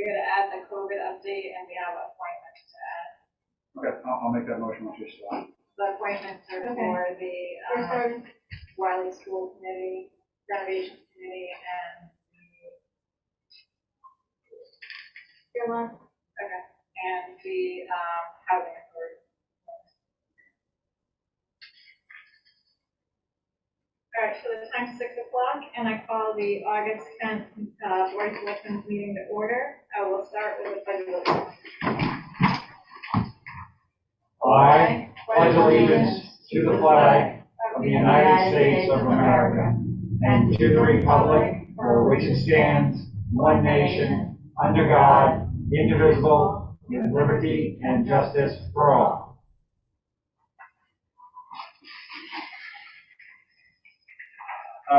we're gonna add the COVID update, and we have appointments to add. Okay, I'll make that motion once you're still. The appointments are for the Wiley School Committee, Renovation Committee, and and the Housing Authority. All right, so the time's 6 o'clock, and I call the August 10th Board of Selectmen meeting to order. I will start with a pledge of allegiance. I pledge allegiance to the flag of the United States of America and to the republic for which it stands, one nation, under God, indivisible, with liberty and justice for all.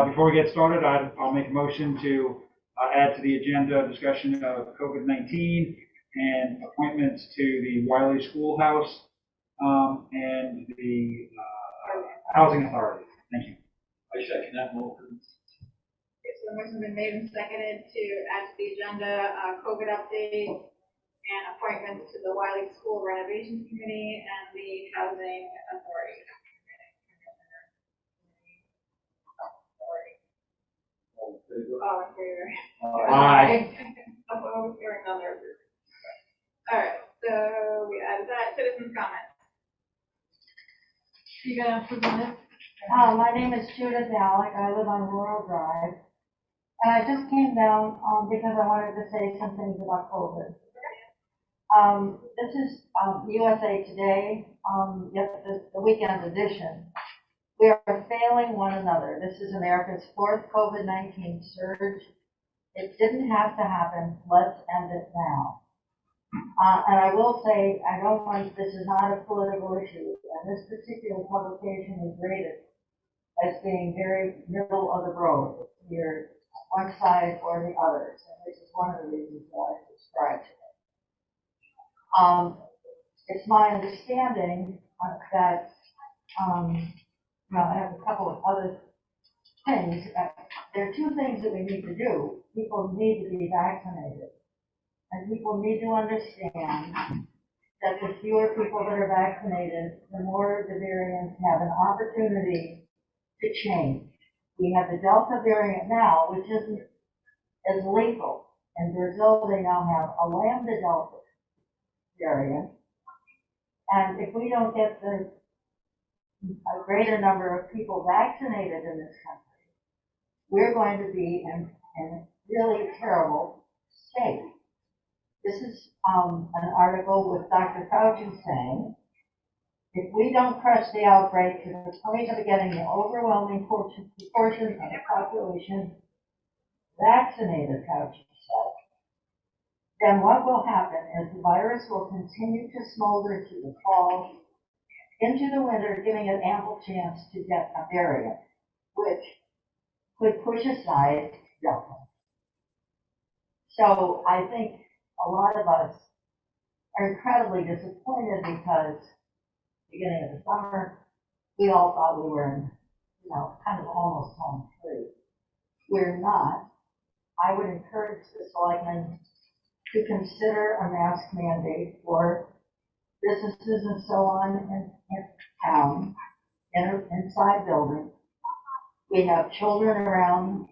Before we get started, I'll make a motion to add to the agenda discussion of COVID-19 and appointments to the Wiley Schoolhouse and the Housing Authority. Thank you. I second that motion. So the motion's been made and seconded to add to the agenda COVID update and appointments to the Wiley School Renovation Committee and the Housing Authority. All in favor? Aye. Opposed, hearing none, they're approved. All right, so we added that. Citizens' comments. You gonna present it? My name is Judith Alec. I live on Rural Drive. And I just came down because I wanted to say some things about COVID. This is USA Today, the weekend edition. We are failing one another. This is America's 4th COVID-19 surge. It didn't have to happen. Let's end it now. And I will say, this is not a political issue, and this particular publication is rated as being very middle of the road. You're one side or the other, and this is one of the reasons why I subscribe to it. It's my understanding that, I have a couple of other things. There are two things that we need to do. People need to be vaccinated. And people need to understand that the fewer people that are vaccinated, the more the variants have an opportunity to change. We have the Delta variant now, which isn't as lethal. In Brazil, they now have a Lambda Delta variant. And if we don't get a greater number of people vaccinated in this country, we're going to be in a really terrible state. This is an article with Dr. Fauci saying, if we don't crush the outbreak to the point of getting the overwhelming portion of the population vaccinated, Fauci said, then what will happen is the virus will continue to smolder through the fall, into the winter, giving it ample chance to get a variant, which could push aside Delta. So I think a lot of us are incredibly disappointed because beginning of the summer, we all thought we were in, kind of almost home free. We're not. I would encourage the selectmen to consider a mask mandate for businesses and so on in town, inside buildings. We have children around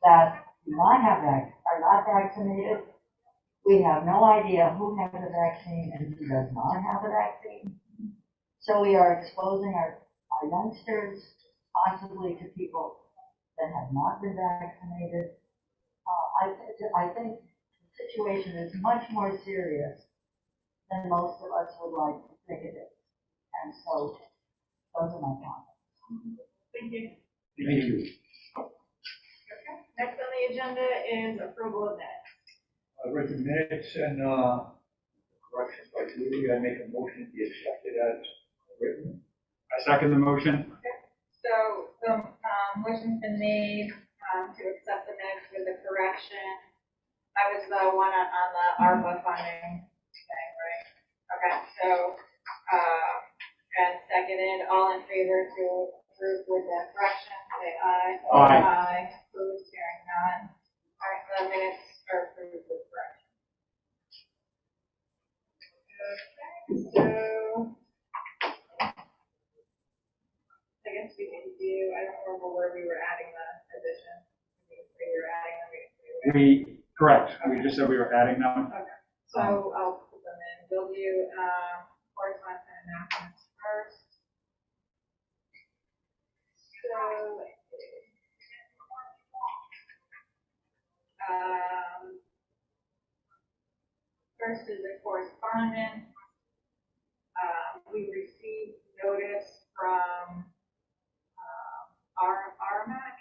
that are not vaccinated. We have no idea who has a vaccine and who does not have a vaccine. So we are exposing our youngsters possibly to people that have not been vaccinated. I think the situation is much more serious than most of us would like to think it is. And so those are my comments. Thank you. Thank you. Okay. Next on the agenda is approval of minutes. I've read the minutes and corrections by Judy. I make a motion to be accepted as written. I second the motion. Okay. So the motion's been made to accept the minutes with the correction. I was the one on the ARPA funding thing, right? Okay, so, and seconded, all in favor to approve with the correction, say aye. Aye. Aye. Opposed, hearing none. All right, so the minutes are approved with correction. so I guess we can do, I don't remember where we were adding the addition. We were adding them. Correct, we just said we were adding them. Okay, so I'll put them in. We'll do, correspondence and announcements first. So, first is the correspondence. We received notice from, RMAC.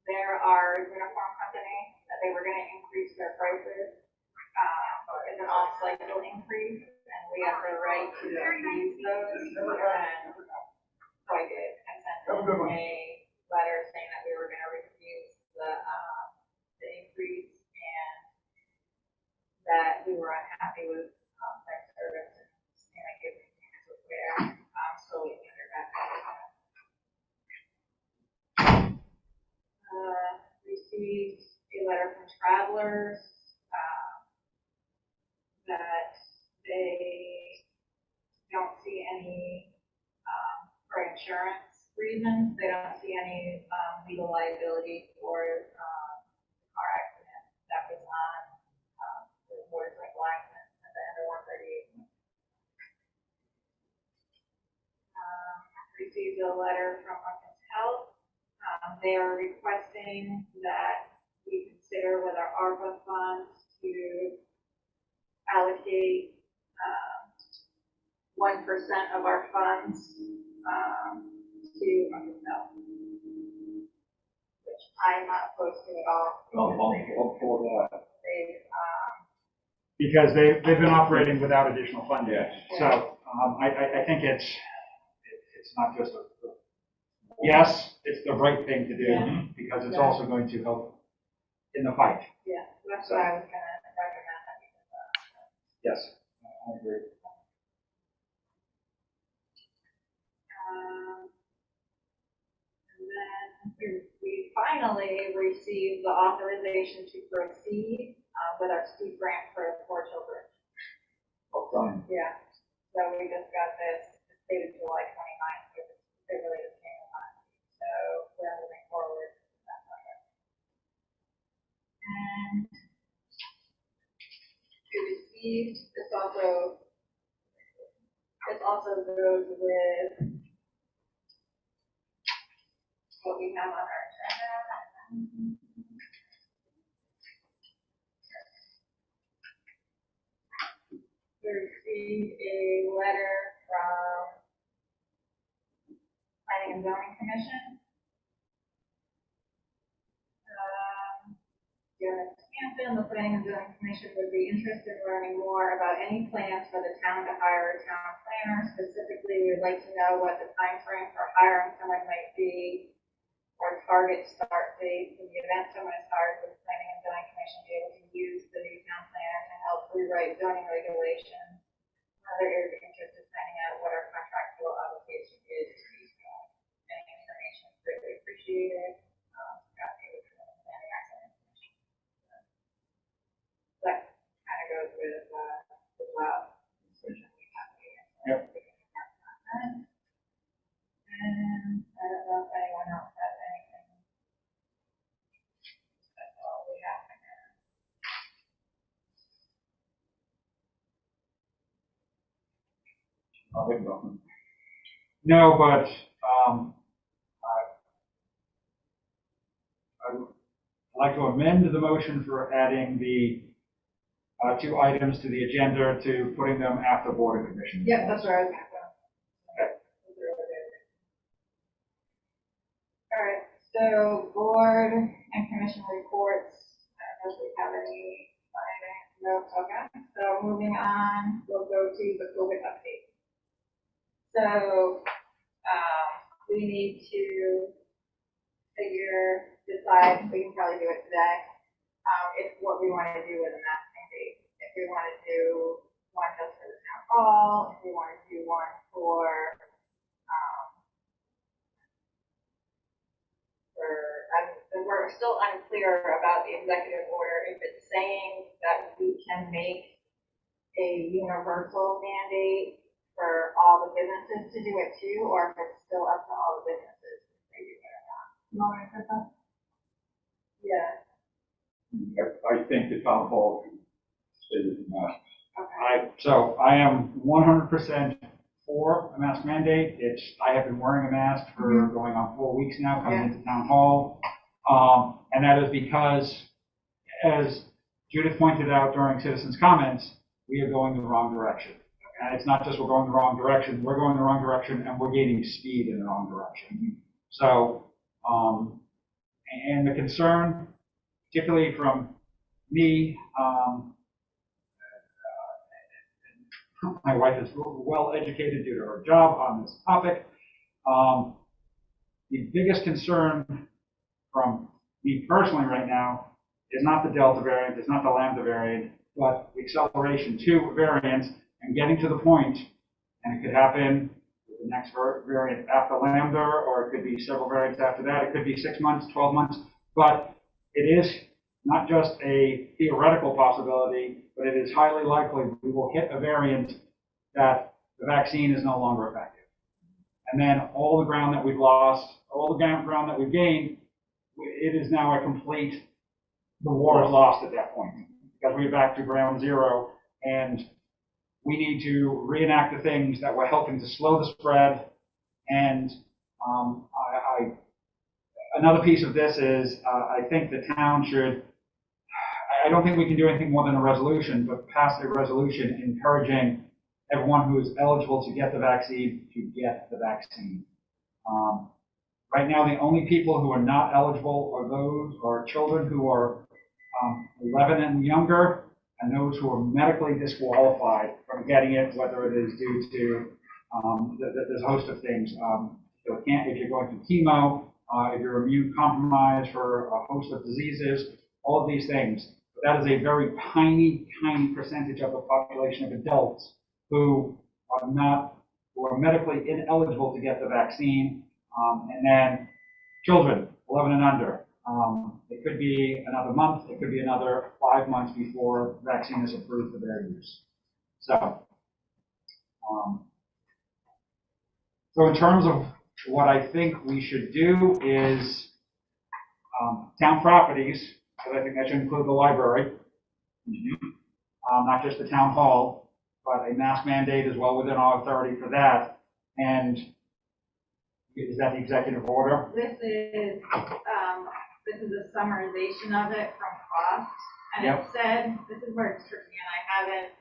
They're our uniform company, that they were gonna increase their prices, as an off-cycle increase, and we have the right to use those, and so I did. I sent them a letter saying that we were gonna refuse the increase, and that we were unhappy with, their service, and I gave them to where, so we can hear back. Received a letter from travelers, that they don't see any, for insurance reasons, they don't see any, legal liability for, the car accident that was on, the motorcycle accident at the end of 138. Received a letter from Women's Health. They are requesting that we consider with our ARPA funds to allocate 1% of our funds to Women's Health, which I'm not opposed to at all. I'll for that. Because they've been operating without additional funding. Yes. So, I think it's not just yes, it's the right thing to do, because it's also going to help in the fight. Yeah, that's what I was gonna recommend that we did that. Yes, I agree. And then we finally received the authorization to proceed with our steep grant for 4 children. Well done. Yeah, so we just got this, it's dated July 29th, so it really just came on. So we're moving forward with that project. And we received, this also goes with what we have on our agenda. We received a letter from Planning and Zoning Commission. Dear Mr. Hampton, the Planning and Zoning Commission would be interested in learning more about any plans for the town to hire a town planner. Specifically, we'd like to know what the time frame for hiring someone might be, or target start date in the event someone is hired with the Planning and Zoning Commission, be able to use the new town planner to help rewrite zoning regulations. Other areas of interest is finding out what our contractual obligation is to these guys. Any information is greatly appreciated. Scott gave it to the Planning and Zoning Commission. That kind of goes with the job description we have here. Yep. And I don't know if anyone else has anything. That's all we have right now. I think nothing. No, but I would like to amend the motion for adding the 2 items to the agenda to putting them after Board of Commissioners. Yep, that's where I was gonna go. Okay. All right, so board and commission reports. I don't know if we have any, notes, okay. So moving on, we'll go to the COVID update. So, we need to decide, we can probably do it today, if what we want to do with a masking date. If we want to do one just for the town hall, if we want to do one for, we're still unclear about the executive order, if it's saying that we can make a universal mandate for all the businesses to do it too, or if it's still up to all the businesses if they do it or not. You want me to put that? Yeah. I think the town hall is not. Okay. I am 100% for a mask mandate. I have been wearing a mask for going on 4 weeks now, coming into town hall. And that is because, as Judith pointed out during citizens' comments, we are going the wrong direction. And it's not just we're going the wrong direction, we're going the wrong direction and we're gaining speed in the wrong direction. So, and the concern, particularly from me, my wife is well educated due to her job on this topic. The biggest concern from me personally right now is not the Delta variant, it's not the Lambda variant, but the acceleration to variants and getting to the point, and it could happen with the next variant after Lambda, or it could be several variants after that, it could be 6 months, 12 months, but it is not just a theoretical possibility, but it is highly likely we will hit a variant that the vaccine is no longer effective. And then all the ground that we've lost, all the ground that we've gained, it is now a complete, the war is lost at that point, because we're back to ground zero, and we need to reenact the things that were helping to slow the spread. And another piece of this is I think the town should, I don't think we can do anything more than a resolution, but pass a resolution encouraging everyone who is eligible to get the vaccine to get the vaccine. Right now, the only people who are not eligible are children who are 11 and younger, and those who are medically disqualified from getting it, whether it is due to there's a host of things. If you're going through chemo, if you're immune compromised for a host of diseases, all of these things. But that is a very tiny percentage of the population of adults who are medically ineligible to get the vaccine. And then children, 11 and under. It could be another month, it could be another 5 months before the vaccine is approved for their use. So in terms of what I think we should do is town properties, but I think that should include the library, not just the town hall, but a mask mandate is well within our authority for that. And is that the executive order? This is a summarization of it from cost, and it said, this is where it's tricky, and I haven't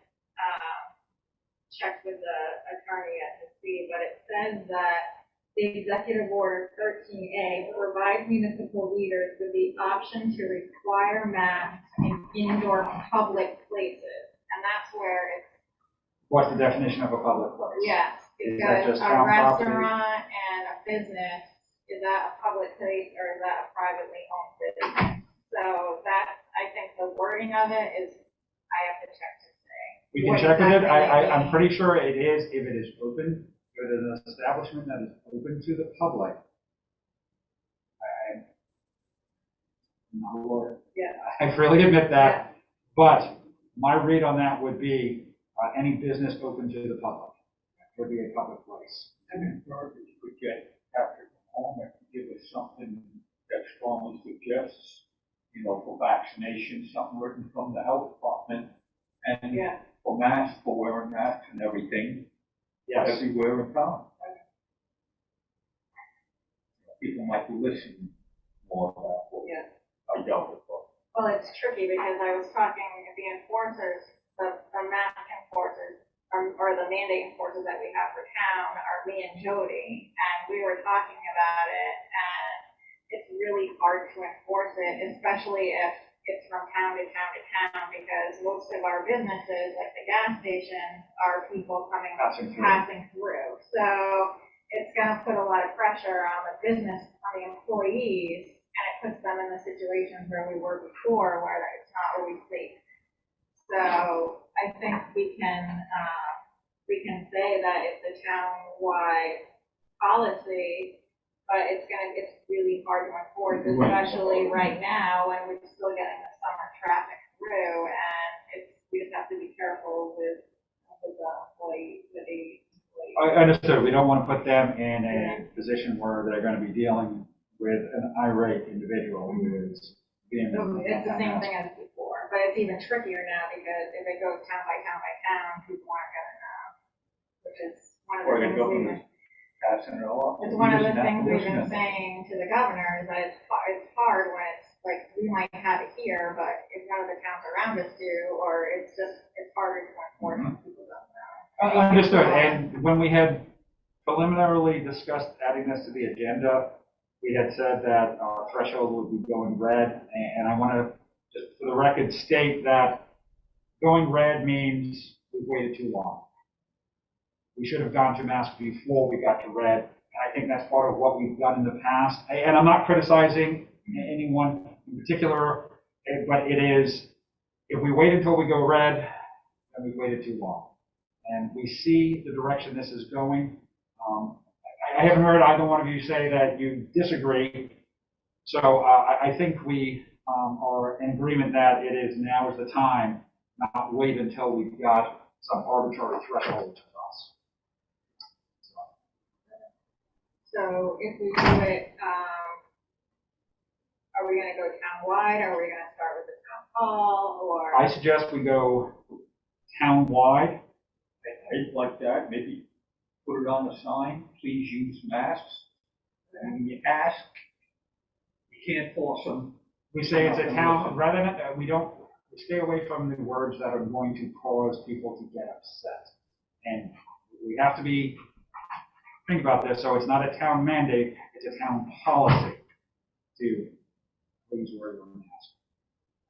checked with the attorney yet to see, but it says that the executive order 13A provides municipal leaders with the option to require masks in indoor public places, and that's where it's. What's the definition of a public place? Yes, because a restaurant and a business, is that a public place or is that a privately owned business? So that, I think the wording of it is, I have to check to say. We can check it. I'm pretty sure it is, if it is open, if it is an establishment that is open to the public. I'm not a lawyer. Yeah. I freely admit that. Yeah. But my read on that would be any business open to the public would be a public place. And garbage could get after home and give us something that strongly suggests, for vaccination, something written from the health department, and for masks, for wearing masks and everything, everywhere in town. People might be listening more about what I dealt with. Well, it's tricky because I was talking with the enforcers, the mask enforcers, or the mandate enforcers that we have for town are me and Jody, and we were talking about it, and it's really hard to enforce it, especially if it's from town to town to town, because most of our businesses, like the gas stations, are people passing through. So it's going to put a lot of pressure on the business, on the employees, and it puts them in the situations where we were before, where it's not always safe. So I think we can say that it's a town-wide policy, but it's really hard to enforce, especially right now when we're still getting the summer traffic through, and we just have to be careful with I understood. We don't want to put them in a position where they're going to be dealing with an irate individual who is being. It's the same thing as before, but it's even trickier now because if it goes town by town by town, people aren't gonna know, which is one of the things we've been. Passing it all. It's one of the things we've been saying to the governor is that it's hard when it's like, we might have it here, but if none of the towns around us do, or it's harder to enforce when people don't know. Understood. And when we had preliminarily discussed adding this to the agenda, we had said that our threshold would be going red. And I want to just for the record state that going red means we've waited too long. We should have gone to mask before we got to red. And I think that's part of what we've done in the past. And I'm not criticizing anyone in particular, but it is, if we wait until we go red, then we've waited too long. And we see the direction this is going. I haven't heard either one of you say that you disagree. So I think we are in agreement that it is now is the time, not wait until we've got some arbitrary threshold. So if we do it, are we gonna go town-wide, or are we gonna start with the town hall, or? I suggest we go town-wide. I'd like that, maybe put it on the sign, please use masks. And when you ask, you can't force them. We say it's a town, rather than, we stay away from the words that are going to cause people to get upset. And we have to think about this, so it's not a town mandate, it's a town policy to please wear your mask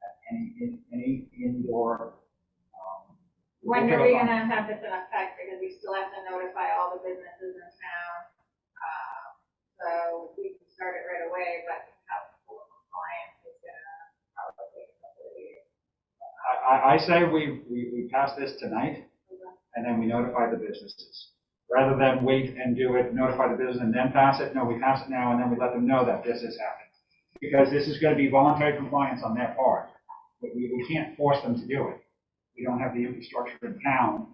at any indoor. When are we gonna have this in effect, because we still have to notify all the businesses in town, so we can start it right away, but how full compliance is gonna probably take a couple of years. I say we pass this tonight, and then we notify the businesses. Rather than wait and do it, notify the business and then pass it, no, we pass it now and then we let them know that this is happening. Because this is going to be voluntary compliance on their part. We can't force them to do it. We don't have the infrastructure in town.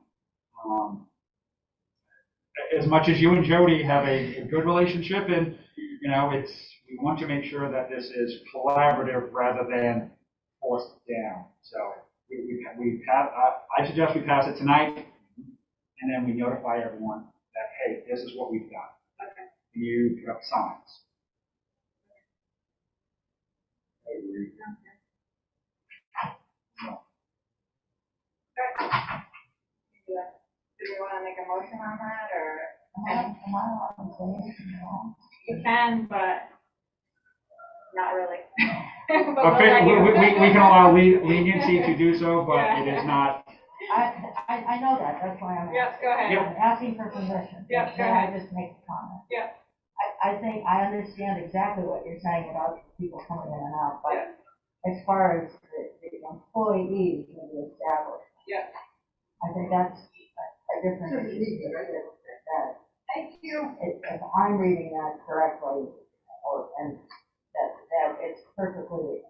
As much as you and Jody have a good relationship, and we want to make sure that this is collaborative rather than forced down. So I suggest we pass it tonight. And then we notify everyone that, hey, this is what we've done. Okay. You put up signs. I agree. Do we want to make a motion on that, or? Am I allowed to say it? No. You can, but not really. But Okay, we'll let you. we can allow leniency to do so, but Yeah. it is not. I know that, that's why I'm asking. Yep, go ahead. Yep. I'm asking for permission. Yep, go Can I ahead. just make a comment? Yep. I think I understand exactly what you're saying about people coming in and out, but Yep. as far as the employees in the establishment, Yep. I think that's a different issue. That Thank you. if I'm reading that correctly, and that it's perfectly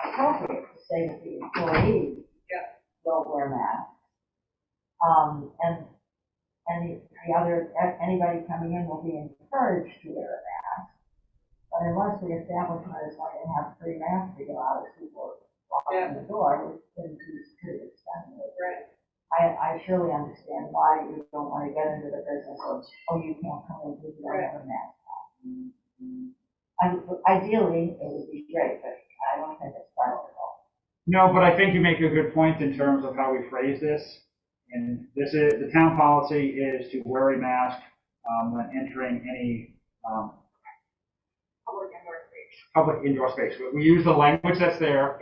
appropriate to say that the employees don't wear masks. And the other, anybody coming in will be encouraged to wear a mask. But unless the establishment is going to have free masks to give out as people walk in the door, which can be pretty expensive. Right. I surely understand why you don't want to get into the business of, you can't come in because you don't have a mask on. Ideally, it would be great, but I don't think it's practical. No, but I think you make a good point in terms of how we phrase this. And this is, the town policy is to wear a mask when entering any public indoor space. We use the language that's there,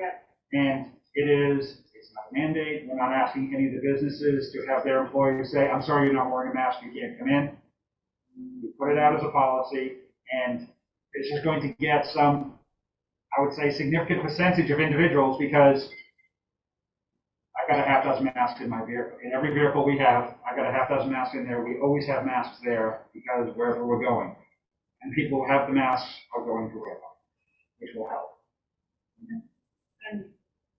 and it's not a mandate. We're not asking any of the businesses to have their employees say, I'm sorry, you're not wearing a mask, you can't come in. We put it out as a policy, and it's just going to get some, I would say, significant percentage of individuals, because I've got a half dozen masks in my vehicle. In every vehicle we have, I've got a half dozen masks in there. We always have masks there because wherever we're going. And people who have the masks are going to wear them, which will help. And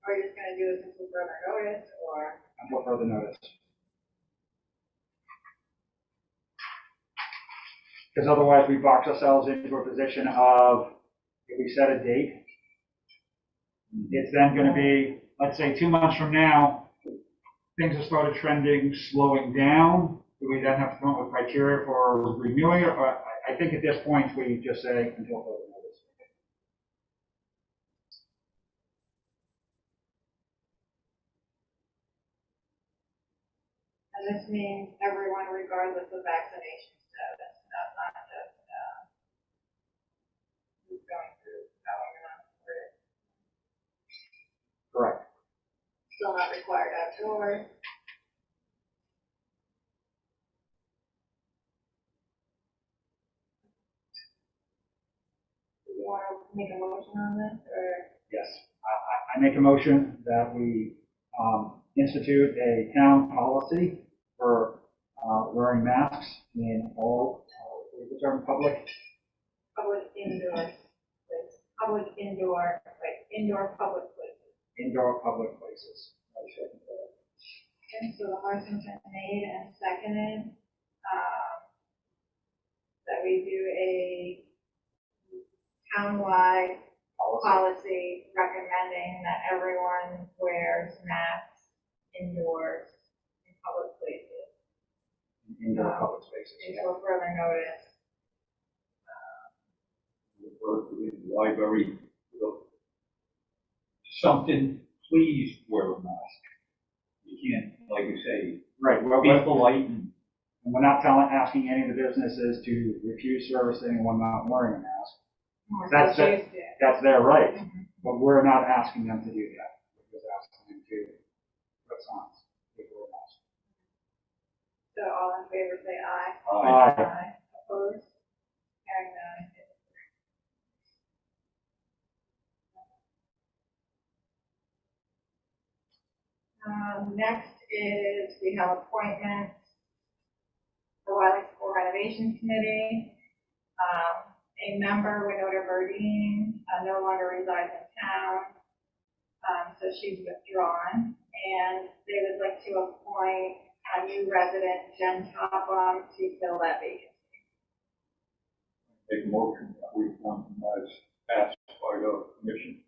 are you just gonna do this until further notice, or? Until further notice. because otherwise we box ourselves into a position of, if we set a date, it's then going to be, let's say 2 months from now, things have started trending, slowing down. Do we then have to come up with criteria for renewing it? Or I think at this point, we just say until further notice. And this means everyone regardless of vaccination status, not just, who's going through, however long we're Correct. still not required outdoors. Do you want to make a motion on this, or? Yes. I make a motion that we institute a town policy for wearing masks in all, what is the term, public? Public indoor places, public indoor, like indoor public places. Indoor public places. And so the motion's been made and seconded, that we do a townwide policy recommending that everyone wears masks indoors in public places. Indoor public spaces. Until further notice. Library, something, please wear a mask. You can't, like you say, Right. Well, be polite and and we're not asking any of the businesses to refuse service to anyone not wearing a mask. That's their right, but we're not asking them to do that. We're just asking them to put signs, to wear a mask. So all in favor say aye. Aye. Opposed? Carrying none. Next is we have appointments. The Wiley School Renovation Committee. A member, Winona Burdine, no longer resides in town, so she's withdrawn. And they would like to appoint a new resident, Jen Topham, to fill that vacancy. make a motion that we want as passed by the commission.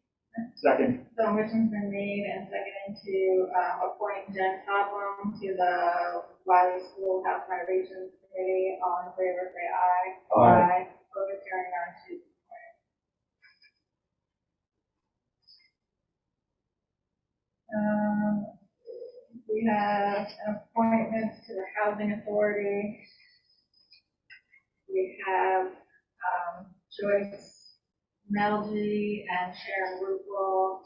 Second. So a motion's been made and seconded to appoint Jen Topham to the Wiley Schoolhouse Renovations Committee. All in favor, say aye. Aye. Opposed, carrying none, she's appointed. We have appointments to the Housing Authority. We have Joyce Melgy and Sharon Rupel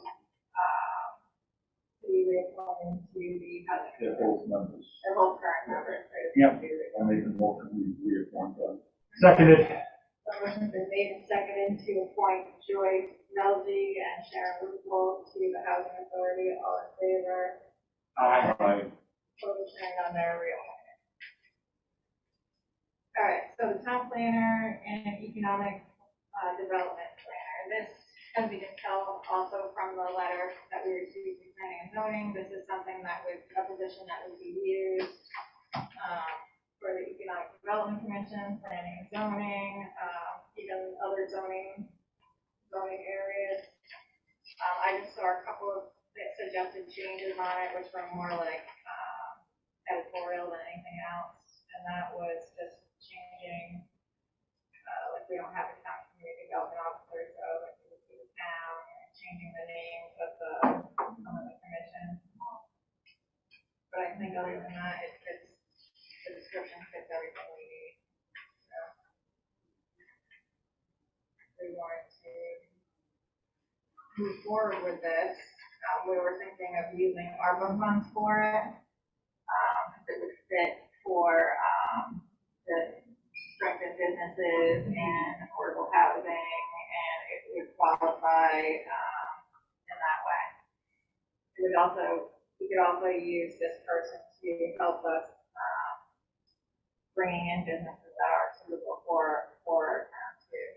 to be reappointed to the Housing They're Authority. both members. They're both current members. Yep. I make a motion we reappoint them. Seconded. The motion's been made and seconded to appoint Joyce Melgy and Sharon Rupel to the Housing Authority. All in favor? Aye. Aye. Opposed, carrying on their reappointment. All right, so the town planner and economic development planner. This, as we can tell also from the letter that we received from planning and zoning, this is something that would, a position that would be used for the economic development commission, planning and zoning, even other zoning areas. I just saw a couple of suggested changes on it, which were more like editorial than anything else, and that was just changing, like we don't have a town community development officer, so like we would do the town, and changing the names of some of the commission. But I think other than that, it fits, the description fits everything we need. So we wanted to move forward with this. We were thinking of using ARPA funds for it. It would fit for the strengthen businesses and affordable housing, and it would qualify in that way. We could also use this person to help us bringing in businesses that are suitable for our town too,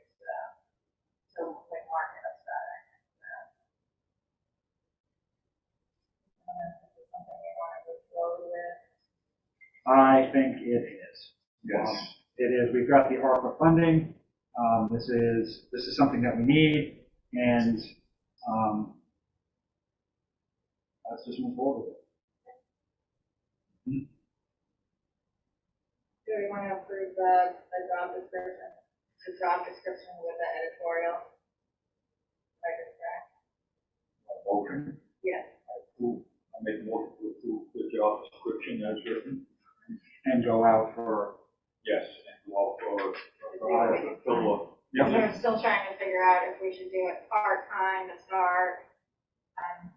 so like market us better. This is something we want to move forward with. I think it is. Yes. we've got the ARPA funding. This is something that we need, and let's just move forward with it. Do we want to approve the job description with the editorial? Like it's correct? Motion. Yes. I make a motion to approve the job description as written. And go out for, Yes, and go out for So we're still trying to figure out if we should do it part-time to start,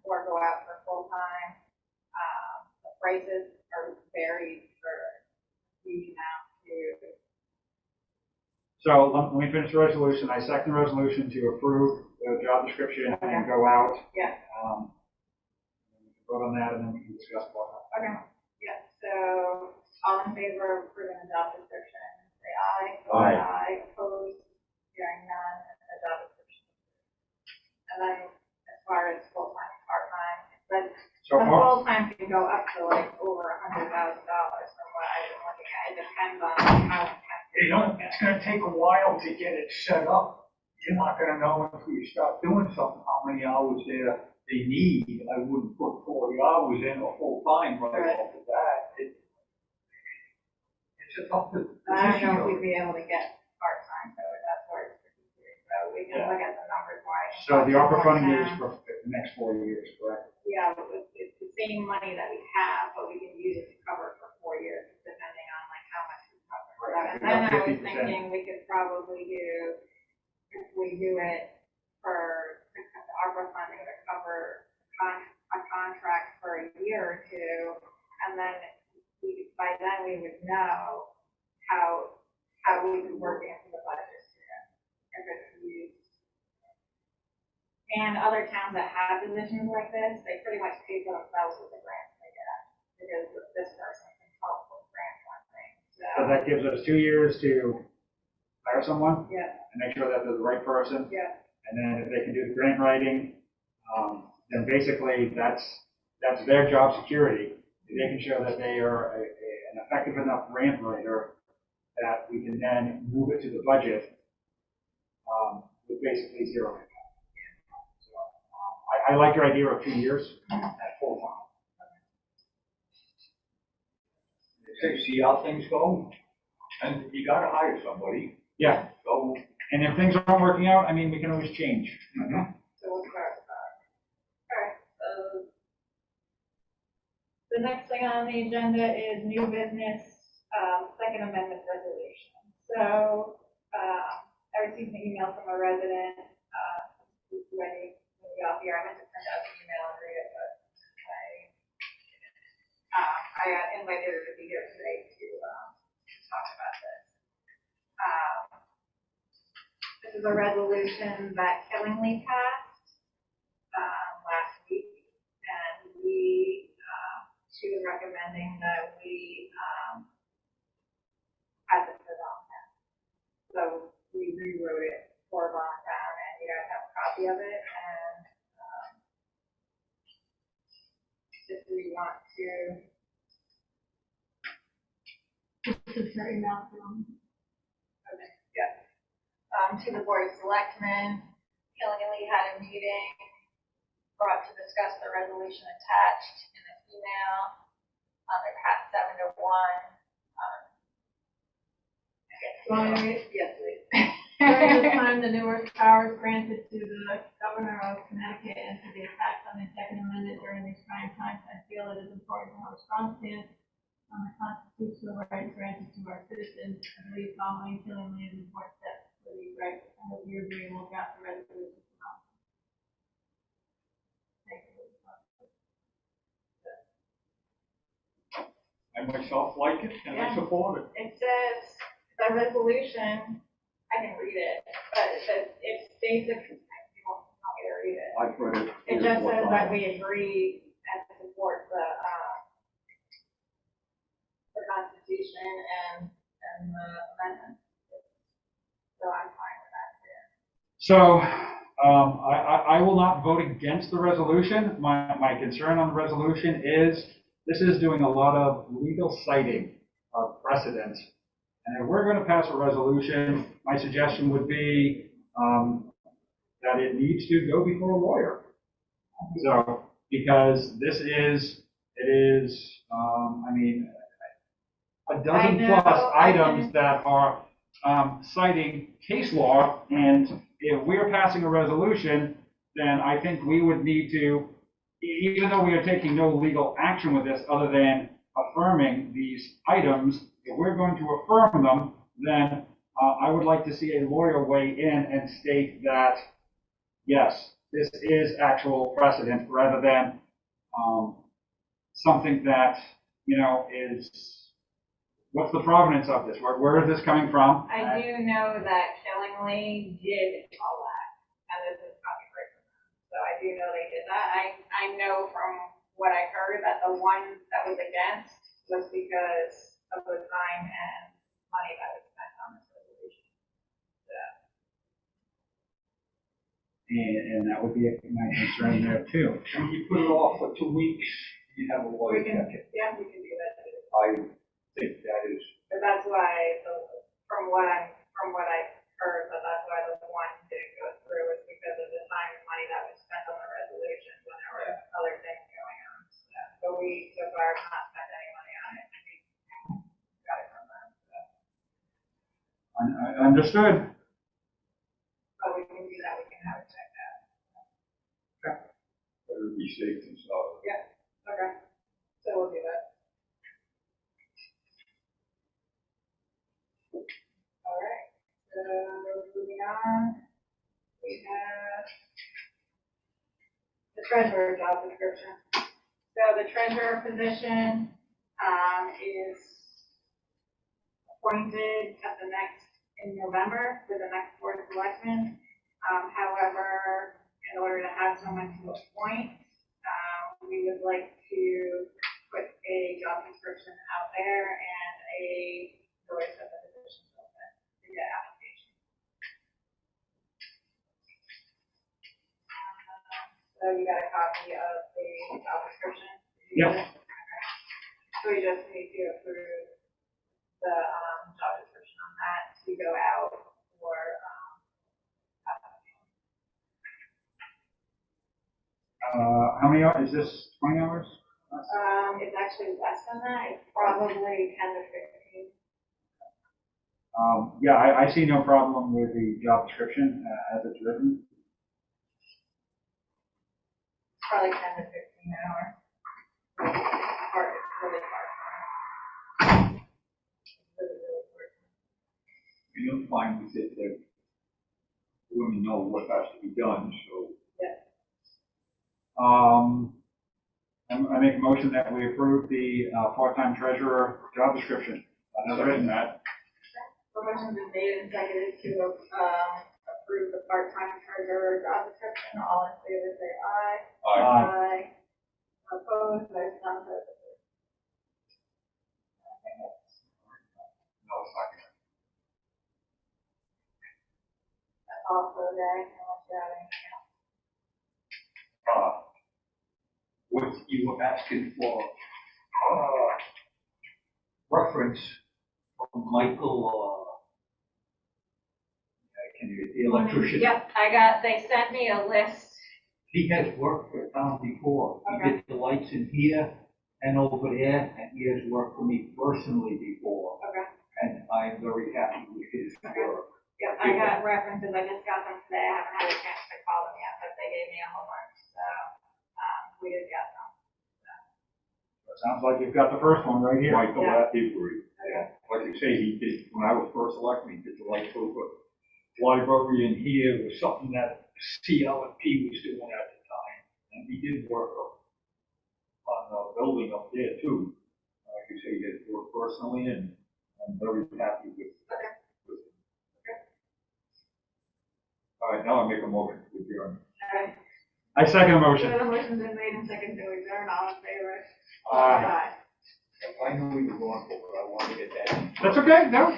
or go out for full-time. The prices are varied for huge amount too. so let me finish the resolution. I second the resolution to approve the job description and go out. Yeah. Vote on that, and then we can discuss more. Okay. Yeah. So all in favor of approving the job description, say aye. Aye. Aye. Opposed? Hearing none. The job description. And then as far as full-time, part-time, but So the our- full-time can go up to like over $100,000 from what I've been looking at. It depends on how intensive. You know, it's gonna take a while to get it set up. You're not gonna know until you start doing something, how many hours they need. I wouldn't put 40 hours in or full time right off the bat. It's a tough position. I don't know if we'd be able to get part-time, so that's where it's tricky. So we can look at the numbers more. So the ARPA funding is for the next 4 years, correct? Yeah, but it's the same money that we have, but we can use it to cover for 4 years, depending on like how much we cover. Right. And then I was 50%. thinking we could probably do, if we do it for the ARPA funding to cover a contract for a year or two, and then by then we would know how we could work into the budget if it's used. And other towns that have positions like this, they pretty much pay for themselves with the grants they get, because this person can help with grant funding. So that gives us 2 years to hire someone Yeah, and make sure that they're the right person. yeah, And then if they can do the grant writing, then basically that's their job security. If they can show that they are an effective enough grant writer, that we can then move it to the budget with basically zero impact. So I like your idea of 2 years at full time. See how things go, and you gotta hire somebody. Yeah, So and if things aren't working out, I mean, we can always change. so we'll start with that. Alright, so the next thing on the agenda is new business, Second Amendment resolution. So, I received an email from a resident, who's ready to be off here. I meant to print out the email and read it, but I got invited her to be here today to talk about this. This is a resolution that Killingly passed last week, and she was recommending that we pass it for Downtown. So we rewrote it for Downtown, and you guys have a copy of it, and if we want to. This is your email from. Okay, yeah. To the Board of Selectmen, Killingly had a meeting, brought to discuss the resolution attached in the email. They passed 7-1. Yes, please. During this time, the numerous powers granted to the governor of Connecticut and to the attacks on the Second Amendment during these trying times, I feel it is important to have a strong stance on the constitutional rights granted to our citizens. I believe following Killingly is an important step for these rights. I hope you agree and will draft the resolution. Thank you. I myself like it, and I support it. It says, the resolution, I can read it, but it says, it's basic, you want me to read it. I've read it. It just says that we agree and support the Constitution and the amendment. So I'm fine with that too. So I will not vote against the resolution. My concern on the resolution is this is doing a lot of legal citing of precedent And if we're going to pass a resolution, my suggestion would be that it needs to go before a lawyer. So, because it is, I mean, a dozen plus items that are citing case law, and if we're passing a resolution, then I think we would need to, even though we are taking no legal action with this other than affirming these items, if we're going to affirm them, then I would like to see a lawyer weigh in and state that, yes, this is actual precedent rather than something that, you know, is, what's the provenance of this? Where is this coming from? I do know that Killingly did all that, and this is copyright from them. So I do know they did that. I know from what I heard that the one that was against was because of the time and money that was spent on this resolution. And that would be my concern there too. When you put it off for 2 weeks, you have a lawyer We can, check it. yeah, we can do that too. I think that is, But that's why, from what I heard, that's why the one didn't go through, is because of the time and money that was spent on the resolution when there were other things going on. So we, so far, have not spent any money on it. We got it from them, so. Understood. But we can do that, we can have it checked out. better be safe than sorry. Okay, so we'll do that. All right, so moving on, we have the treasurer job description. So the treasurer position, is appointed at the next, in November, for the next board of selectmen. However, in order to have someone to appoint, we would like to put a job description out there and a notice of the position open to get applications. So you got a copy of the job description? Yep. So we just need to approve the, job description on that to go out for, application. How many hours, is this 20 hours? It's actually less than that, it's probably 10 to 15. Yeah, I see no problem with the job description as it's written. Probably 10 to 15 hours. Hard, it's really hard. It's really, really hard. You'll find with it that women know what has to be done, so. I make a motion that we approve the part-time treasurer job description. As written, Matt. Motion's been made and seconded to, approve the part-time treasurer job description. All in favor, say aye. Aye. Opposed, there's none voted. No, it's not gonna. That's all for the day, unless you have anything else. What you were asking for, reference from Michael, the electrician. Yep, they sent me a list. He has worked for town before. Okay. He did the lights in here and over there, and he has worked for me personally before. Okay. And I'm very happy with his work. Yep, I got references, I just got them today, I haven't had a chance to call them yet, but they gave me a whole bunch, so, we just got them. Sounds like you've got the first one right here. Michael Avery. Okay. Like I say, he did, when I was first elected, he did the lights over library in here was something that CLFP was doing at the time. And he did work on the building up there too. Like you say, he did work personally, and I'm very happy with it. All right, now I make a motion to adjourn. Alright, I second the so motion. the motion's been made and seconded to adjourn, all in favor? Aye. I knew we were going for it, I wanted to get that. That's okay, no,